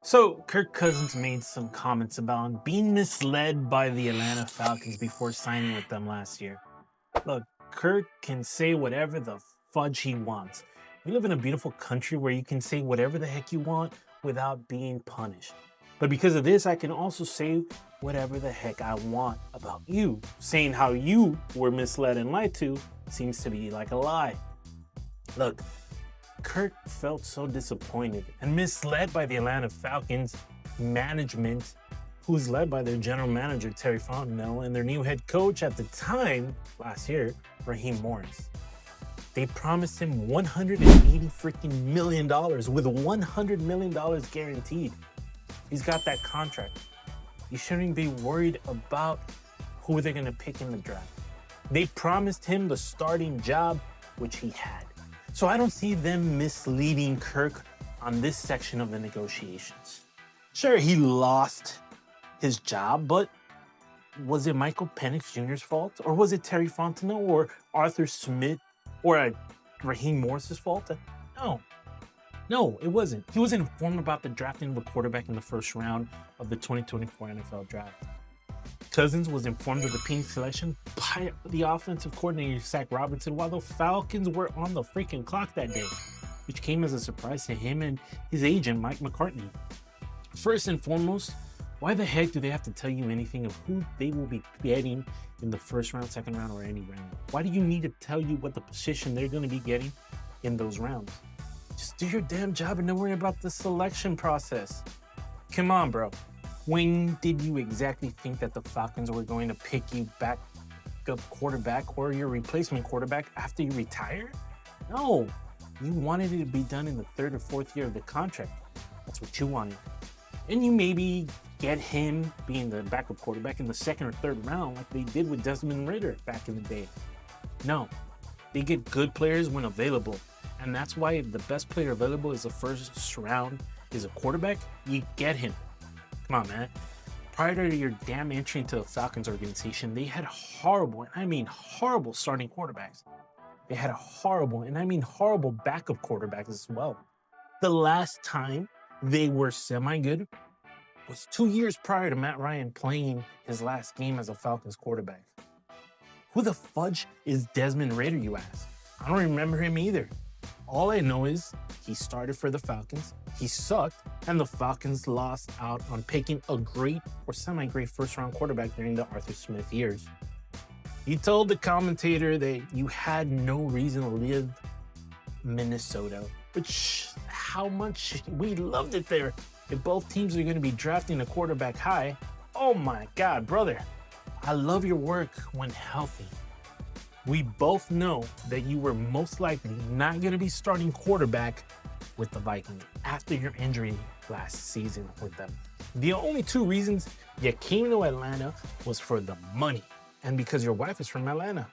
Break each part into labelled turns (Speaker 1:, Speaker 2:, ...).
Speaker 1: So, Kirk Cousins made some comments about being misled by the Atlanta Falcons before signing with them last year. Look, Kirk can say whatever the fudge he wants. We live in a beautiful country where you can say whatever the heck you want without being punished. But because of this, I can also say whatever the heck I want about you. Saying how you were misled and lied to seems to be like a lie. Look, Kirk felt so disappointed and misled by the Atlanta Falcons management, who's led by their general manager, Terry Fontenot, and their new head coach at the time, last year, Raheem Morris. They promised him $180 million with $100 million guaranteed. He's got that contract. You shouldn't be worried about who they're going to pick in the draft. They promised him the starting job, which he had. So I don't see them misleading Kirk on this section of the negotiations. Sure, he lost his job, but was it Michael Penix Jr.'s fault? Or was it Terry Fontenot or Arthur Smith or Raheem Morris's fault? No, it wasn't. He wasn't informed about the drafting of a quarterback in the first round of the 2024 NFL draft. Cousins was informed of the Penix selection by the offensive coordinator, Zach Robinson, while the Falcons were on the freaking clock that day, which came as a surprise to him and his agent, Mike McCartney. First and foremost, why the heck do they have to tell you anything of who they will be getting in the first round, second round, or any round? Why do you need to tell you what the position they're going to be getting in those rounds? Just do your damn job and don't worry about the selection process. Come on, bro. When did you exactly think that the Falcons were going to pick you back up quarterback or your replacement quarterback after you retire? No, you wanted it to be done in the third or fourth year of the contract. That's what you wanted. And you maybe get him being the backup quarterback in the second or third round like they did with Desmond Ridder back in the day. No, they get good players when available. And that's why if the best player available is the first round is a quarterback, you get him. Come on, man. Prior to your damn entry into the Falcons organization, they had horrible, and I mean horrible starting quarterbacks. They had horrible, and I mean horrible backup quarterbacks as well. The last time they were semi-good was 2 years prior to Matt Ryan playing his last game as a Falcons quarterback. Who the fudge is Desmond Ridder, you ask? I don't remember him either. All I know is he started for the Falcons, he sucked, and the Falcons lost out on picking a great or semi-great first-round quarterback during the Arthur Smith years. He told the commentator that you had no reason to leave Minnesota, which how much we loved it there. If both teams are going to be drafting a quarterback high, oh my God, brother, I love your work when healthy. We both know that you were most likely not going to be starting quarterback with the Vikings after your injury last season with them. The only two reasons you came to Atlanta was for the money and because your wife is from Atlanta.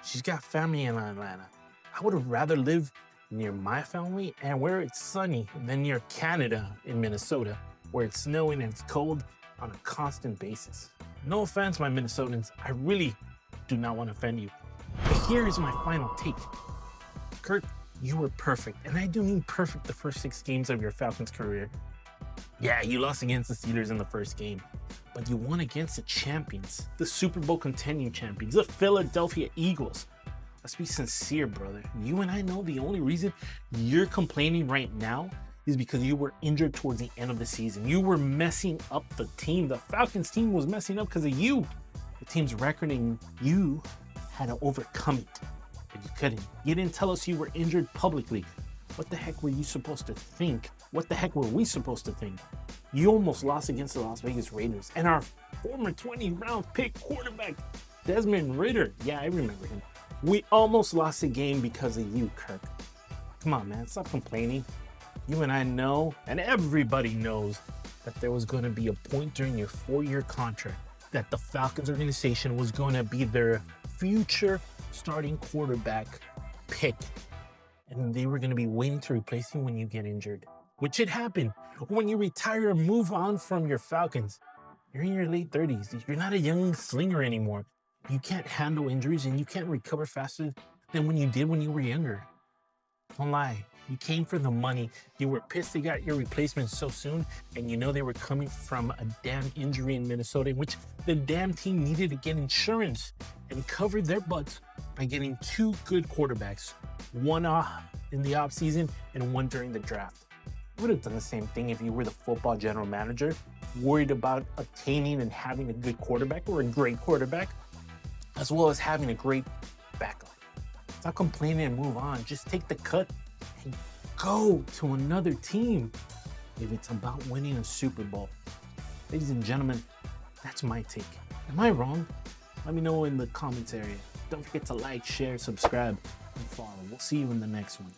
Speaker 1: She's got family in Atlanta. I would have rather lived near my family and where it's sunny than near Canada in Minnesota, where it's snowing and it's cold on a constant basis. No offense, my Minnesotans. I really do not want to offend you. But here is my final take. Kirk, you were perfect, and I do mean perfect the first 6 games of your Falcons career. Yeah, you lost against the Steelers in the first game, but you won against the champions, the Super Bowl contending champions, the Philadelphia Eagles. Let's be sincere, brother. You and I know the only reason you're complaining right now is because you were injured towards the end of the season. You were messing up the team. The Falcons team was messing up because of you. The team's record and you had to overcome it, but you couldn't. You didn't tell us you were injured publicly. What the heck were you supposed to think? What the heck were we supposed to think? You almost lost against the Las Vegas Raiders and our former 20-round pick quarterback, Desmond Ridder. Yeah, I remember him. We almost lost the game because of you, Kirk. Come on, man, stop complaining. You and I know, and everybody knows, that there was going to be a point during your 4-year contract that the Falcons organization was going to be their future starting quarterback pick. And they were going to be waiting to replace you when you get injured, which had happened. When you retire and move on from your Falcons, you're in your late 30s. You're not a young slinger anymore. You can't handle injuries and you can't recover faster than when you did when you were younger. Don't lie. You came for the money. You were pissed they got your replacement so soon, and you know they were coming from a damn injury in Minnesota, in which the damn team needed to get insurance and cover their butts by getting 2 good quarterbacks, one in the offseason and one during the draft. You would have done the same thing if you were the football general manager, worried about obtaining and having a good quarterback or a great quarterback, as well as having a great backup. Stop complaining and move on. Just take the cut and go to another team if it's about winning a Super Bowl. Ladies and gentlemen, that's my take. Am I wrong? Let me know in the comments area. Don't forget to like, share, subscribe, and follow. We'll see you in the next one.